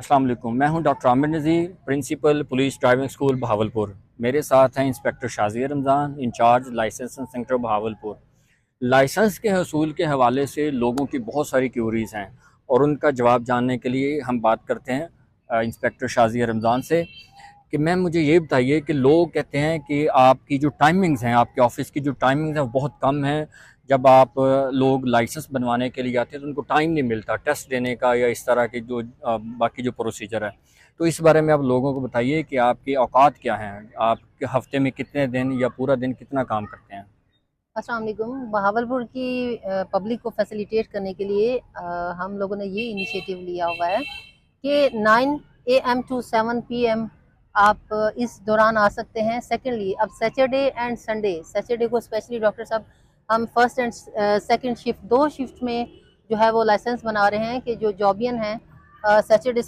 अस्सलाम वालेकुम। मैं हूं doctor Aamir Nazeer, principal police driving school Bahawalpur. मेरे साथ हैं inspector Shazia Ramzan, in charge licensing centre Bahawalpur. Licence के हसूल के हवाले से लोगों की बहुत सारी क्यूरीज़ हैं और उनका जवाब जानने के लिए हम बात करते हैं इंस्पेक्टर शाज़िया रमज़ान से कि मैम मुझे ये बताइए कि लोग कहते हैं कि आपकी जो टाइमिंग्स हैं, आपके ऑफ़िस की जो टाइमिंग्स हैं वो बहुत कम हैं। जब आप लोग लाइसेंस बनवाने के लिए आते हैं तो उनको टाइम नहीं मिलता टेस्ट देने का या इस तरह के जो बाकी जो प्रोसीजर है। तो इस बारे में आप लोगों को बताइए कि आपके औकात क्या हैं? आप हफ़्ते में कितने दिन या पूरा दिन कितना काम करते हैं? अस्सलाम वालेकुम। बहावलपुर की पब्लिक को फैसिलिटेट करने के लिए हम लोगों ने ये इनिशिएटिव लिया हुआ है कि 9 AM टू 7 PM आप इस दौरान आ सकते हैं। सेकेंडली, अब सैटरडे एंड संडे, सैटरडे को स्पेशली डॉक्टर साहब हम फर्स्ट एंड सेकेंड शिफ्ट, दो शिफ्ट में जो है वो लाइसेंस बना रहे हैं कि जो जॉबियन हैं सैटरडे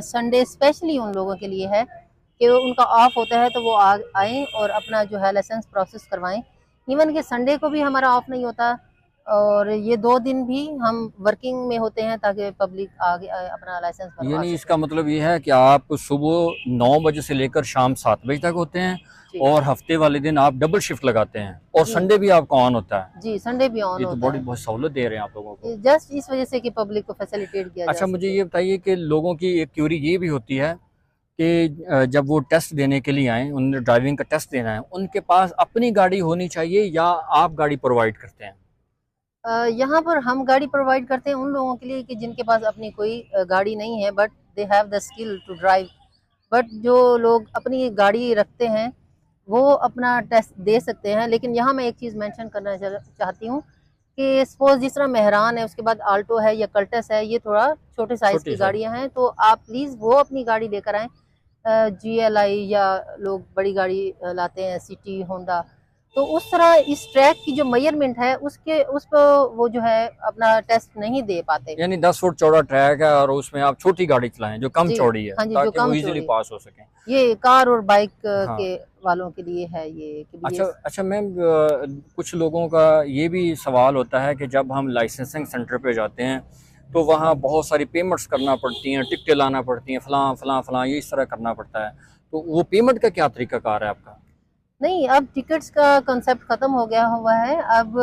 संडे स्पेशली उन लोगों के लिए है कि उनका ऑफ होता है तो वो आएँ और अपना जो है लाइसेंस प्रोसेस करवाएं। इवन कि संडे को भी हमारा ऑफ नहीं होता और ये 2 दिन भी हम वर्किंग में होते हैं ताकि पब्लिक आगे अपना लाइसेंस बनवा यानी सके। इसका मतलब ये है कि आप सुबह 9 बजे से लेकर शाम 7 बजे तक होते हैं जी और हफ्ते वाले दिन आप डबल शिफ्ट लगाते हैं और जी संडे भी आपका ऑन होता है। जी, संडे भी ऑन ये तो होता बड़ी है। बहुत सहूलत दे रहे हैं आप लोगों को। जस्ट इस वजह से कि पब्लिक को फैसिलिटेट किया जा अच्छा, मुझे सके। ये बताइए कि लोगों की एक क्यूरी ये भी होती है कि जब वो टेस्ट देने के लिए आएँ, उन्हें ड्राइविंग का टेस्ट देना है, उनके पास अपनी गाड़ी होनी चाहिए या आप गाड़ी प्रोवाइड करते हैं? यहाँ पर हम गाड़ी प्रोवाइड करते हैं उन लोगों के लिए कि जिनके पास अपनी कोई गाड़ी नहीं है but they have the skill to drive. But जो लोग अपनी गाड़ी रखते हैं वो अपना टेस्ट दे सकते हैं। लेकिन यहाँ मैं एक चीज़ मेंशन करना चाहती हूँ कि सपोज जिस तरह मेहरान है, उसके बाद आल्टो है या कल्टस है, ये थोड़ा छोटे साइज़ छोटी की साइड। गाड़ियाँ हैं, तो आप प्लीज़ वो अपनी गाड़ी लेकर आएँ। GLI या लोग बड़ी गाड़ी लाते हैं, सिटी होंडा। तो उस तरह इस ट्रैक की जो मेजरमेंट है उसके उस पर वो जो है अपना टेस्ट नहीं दे पाते। यानी 10 फुट चौड़ा ट्रैक है और उसमें आप छोटी गाड़ी चलाएं जो कम जी चौड़ी है हाँ जी, जो ताकि वो कम इजीली चौड़ी, पास हो सकें। ये कार और बाइक हाँ। के वालों के लिए है ये कि अच्छा ये। अच्छा मैम, कुछ लोगों का ये भी सवाल होता है कि जब हम लाइसेंसिंग सेंटर पे जाते हैं तो वहाँ बहुत सारी पेमेंट्स करना पड़ती हैं, टिकटें लाना पड़ती हैं, फलां फलां फलां, ये इस तरह करना पड़ता है। तो वो पेमेंट का क्या तरीकाकार है आपका? नहीं, अब टिकट्स का कंसेप्ट खत्म हो गया हुआ है। अब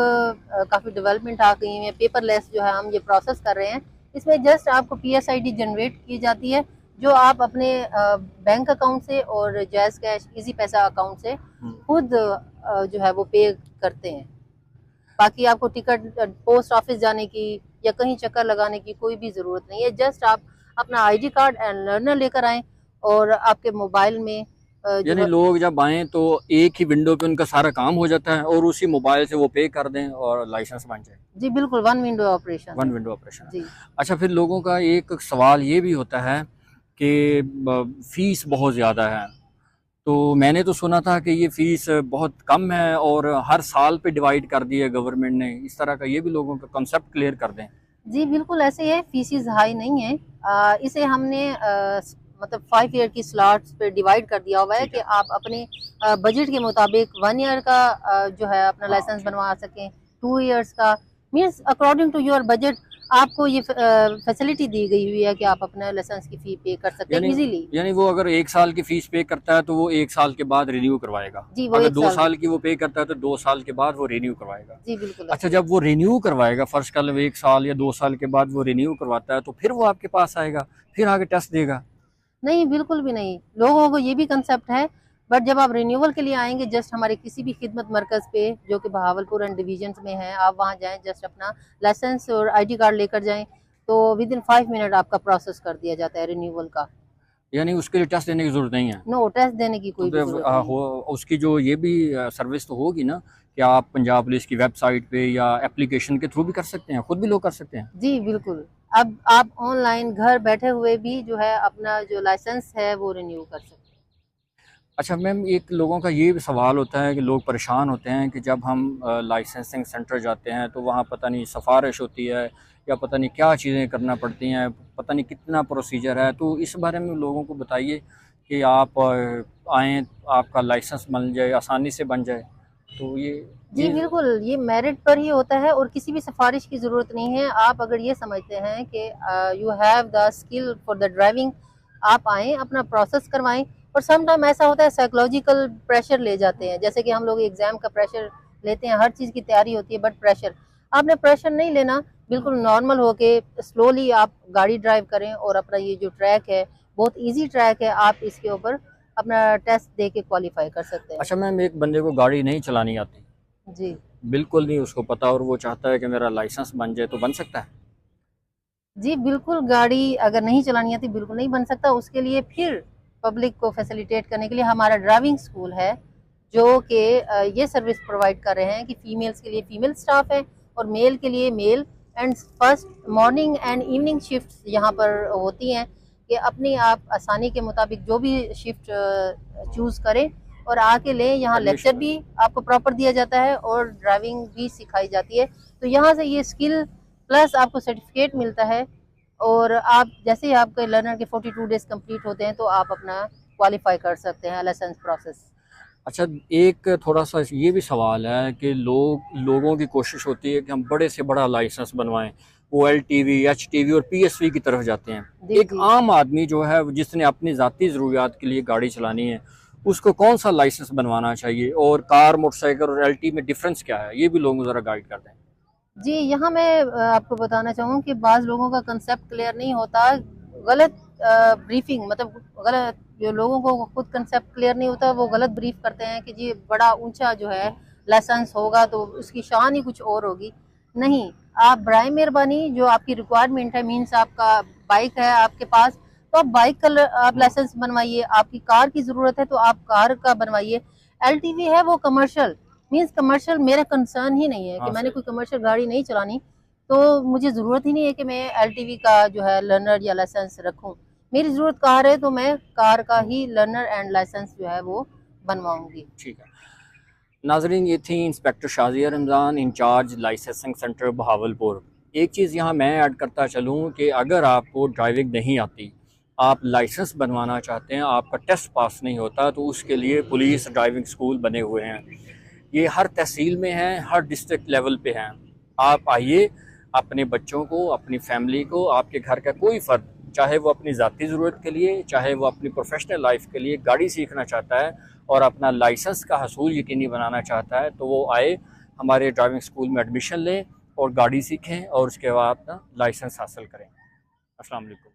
काफ़ी डेवलपमेंट आ गई है। पेपरलेस जो है हम ये प्रोसेस कर रहे हैं। इसमें जस्ट आपको PSID जनरेट की जाती है जो आप अपने बैंक अकाउंट से और जैज़ कैश इजी पैसा अकाउंट से हम्म। खुद जो है वो पे करते हैं। बाकी आपको टिकट पोस्ट ऑफिस जाने की या कहीं चक्कर लगाने की कोई भी ज़रूरत नहीं है। जस्ट आप अपना ID कार्ड एंड लर्नर लेकर आएँ और आपके मोबाइल में जो यानी है। लोग जब आएँ तो एक ही विंडो पे उनका सारा काम हो जाता है और उसी मोबाइल से वो पे कर दें और लाइसेंस बन जाए। जी बिल्कुल, वन विंडो ऑपरेशन वन है। विंडो ऑपरेशन है। जी। अच्छा, फिर लोगों का एक सवाल ये भी होता है कि फ़ीस बहुत ज़्यादा है। तो मैंने तो सुना था कि ये फ़ीस बहुत कम है और हर साल पे डिवाइड कर दी है गवर्नमेंट ने। इस तरह का ये भी लोगों का कॉन्सेप्ट क्लियर कर दें। जी, बिल्कुल ऐसे है, फीसेस हाई नहीं है। इसे हमने मतलब 5 ईयर की स्लॉट्स पे डिवाइड कर दिया हुआ है ठीक कि है। आप अपने बजट के मुताबिक 1 ईयर का जो है अपना हाँ, लाइसेंस ठीक है। बनवा सकें, 2 ईयर्स का, means according to your budget आपको ये फैसिलिटी दी गई हुई है कि आप अपना लाइसेंस की फ़ी पे कर सकते हैं यानी ईज़िली। यानी वो अगर 1 साल की फ़ीस पे करता है तो वो 1 साल के बाद रिन्यू करवाएगा। जी, वो अगर 1 2 साल साल की वो पे करता है तो 2 साल के बाद वो रिन्यू करवाएगा। जी, बिल्कुल अच्छा, ऐसे ही। जब वो रिन्यू करवाएगा, फ़र्ज़ कर लो 1 साल या 2 साल के बाद वो रिन्यू करवाता है तो फिर वो आपके पास आएगा, फिर आगे टेस्ट देगा। नहीं, बिल्कुल भी नहीं। लोगों को ये भी कंसेप्ट है, बट जब आप रिन्यूअल के लिए आएँगे जस्ट हमारे किसी भी खिदमत मरकज़ पे जो कि बहावलपुर एंड डिवीज़न्स में है, आप वहाँ जाएँ, जस्ट अपना लाइसेंस और ID कार्ड लेकर जाएँ, तो विदिन 5 मिनट आपका प्रोसेस कर दिया जाता है रिन्यूअल का। यानी उसके लिए टेस्ट देने की ज़रूरत नहीं है। नो, टेस्ट देने की तो कोई भी जब ज़रूरत नहीं हो है। उसकी जो ये भी सर्विस तो होगी ना कि आप पंजाब पुलिस की वेबसाइट पे या एप्लीकेशन के थ्रू भी कर सकते हैं, खुद भी लोग कर सकते हैं। जी, बिल्कुल। अब आप ऑनलाइन घर बैठे हुए भी जो है अपना जो लाइसेंस है वो रिन्यू कर सकते हैं। अच्छा मैम, एक लोगों का ये भी सवाल होता है कि लोग परेशान होते हैं कि जब हम लाइसेंसिंग सेंटर जाते हैं तो वहाँ पता नहीं सिफारिश होती है या पता नहीं क्या चीज़ें करना पड़ती हैं, पता नहीं कितना प्रोसीजर है। तो इस बारे में लोगों को बताइए कि आप आएँ, आपका लाइसेंस बन जाए, आसानी से बन जाए। तो जी, ये बिल्कुल, ये मेरिट पर ही होता है और किसी भी सिफ़ारिश की ज़रूरत नहीं है। आप अगर ये समझते हैं कि you have the skill for the driving, आप आएँ, अपना प्रोसेस करवाएं। और सम टाइम ऐसा होता है साइकोलॉजिकल प्रेशर ले जाते हैं, जैसे कि हम लोग एग्जाम का प्रेशर लेते हैं, हर चीज़ की तैयारी होती है, बट प्रेशर आपने प्रेशर नहीं लेना, बिल्कुल नॉर्मल होके स्लोली आप गाड़ी ड्राइव करें। और अपना ये जो ट्रैक है बहुत इजी ट्रैक है, आप इसके ऊपर अपना टेस्ट दे के क्वालिफाई कर सकते हैं। अच्छा मैम, एक बंदे को गाड़ी नहीं चलानी आती, जी बिल्कुल नहीं उसको पता, और वो चाहता है कि मेरा लाइसेंस बन जाए, तो बन सकता है? जी बिल्कुल, गाड़ी अगर नहीं चलानी आती बिल्कुल नहीं बन सकता। उसके लिए फिर पब्लिक को फैसिलिटेट करने के लिए हमारा ड्राइविंग स्कूल है, जो कि ये सर्विस प्रोवाइड कर रहे हैं कि फीमेल्स के लिए फीमेल स्टाफ है और मेल के लिए male. And first morning and evening shift यहाँ पर होती हैं कि अपनी आप आसानी के मुताबिक जो भी शिफ्ट चूज़ करें और आके लें। यहाँ लेक्चर भी आपको प्रॉपर दिया जाता है और ड्राइविंग भी सिखाई जाती है। तो यहाँ से ये स्किल प्लस आपको सर्टिफिकेट मिलता है। और आप जैसे ही आपके लर्नर के 42 डेज कंप्लीट होते हैं तो आप अपना क्वालिफाई कर सकते हैं लाइसेंस प्रोसेस। अच्छा, एक थोड़ा सा ये भी सवाल है कि लोगों की कोशिश होती है कि हम बड़े से बड़ा लाइसेंस बनवाएं, वो LTV, HTV और PSV की तरफ जाते हैं। जी एक जी आम आदमी जो है जिसने अपनी ज़ाती ज़रूरियात के लिए गाड़ी चलानी है, उसको कौन सा लाइसेंस बनवाना चाहिए, और कार, मोटरसाइकिल और LT में डिफरेंस क्या है, ये भी लोगों को ज़रा गाइड कर दें। जी, यहाँ मैं आपको बताना चाहूँ कि बाज़ लोगों का कंसेप्ट क्लियर नहीं होता, गलत ब्रीफिंग, मतलब गलत, जो लोगों को खुद कंसेप्ट क्लियर नहीं होता वो गलत ब्रीफ करते हैं कि जी बड़ा ऊंचा जो है लाइसेंस होगा तो उसकी शान ही कुछ और होगी। नहीं, आप बराए मेहरबानी जो आपकी रिक्वायरमेंट है, मीन्स आपका बाइक है आपके पास, तो आप बाइक का आप लाइसेंस बनवाइए। आपकी कार की ज़रूरत है तो आप कार का बनवाइए। LTV है वो कमर्शियल, मीन्स कमर्शियल मेरा कंसर्न ही नहीं है कि हाँ मैंने सही। कोई कमर्शियल गाड़ी नहीं चलानी, तो मुझे ज़रूरत ही नहीं है कि मैं LTV का जो है लर्नर या लाइसेंस रखूं। मेरी ज़रूरत कार है तो मैं कार का ही लर्नर एंड लाइसेंस जो है वो बनवाऊंगी। ठीक है नाजरीन, ये थी inspector Shazia Ramzan, in charge licensing centre Bahawalpur. एक चीज़ यहाँ मैं ऐड करता चलूँ कि अगर आपको ड्राइविंग नहीं आती, आप लाइसेंस बनवाना चाहते हैं, आपका टेस्ट पास नहीं होता, तो उसके लिए पुलिस ड्राइविंग स्कूल बने हुए हैं। ये हर तहसील में हैं, हर डिस्ट्रिक्ट लेवल पे हैं। आप आइए, अपने बच्चों को, अपनी फैमिली को, आपके घर का कोई फ़र्द, चाहे वो अपनी ज़ाती ज़रूरत के लिए, चाहे वो अपनी प्रोफेशनल लाइफ के लिए गाड़ी सीखना चाहता है और अपना लाइसेंस का हसूल यकीनी बनाना चाहता है, तो वो आए, हमारे ड्राइविंग स्कूल में एडमिशन लें और गाड़ी सीखें और उसके बाद अपना लाइसेंस हासिल करें। अस्सलाम वालेकुम।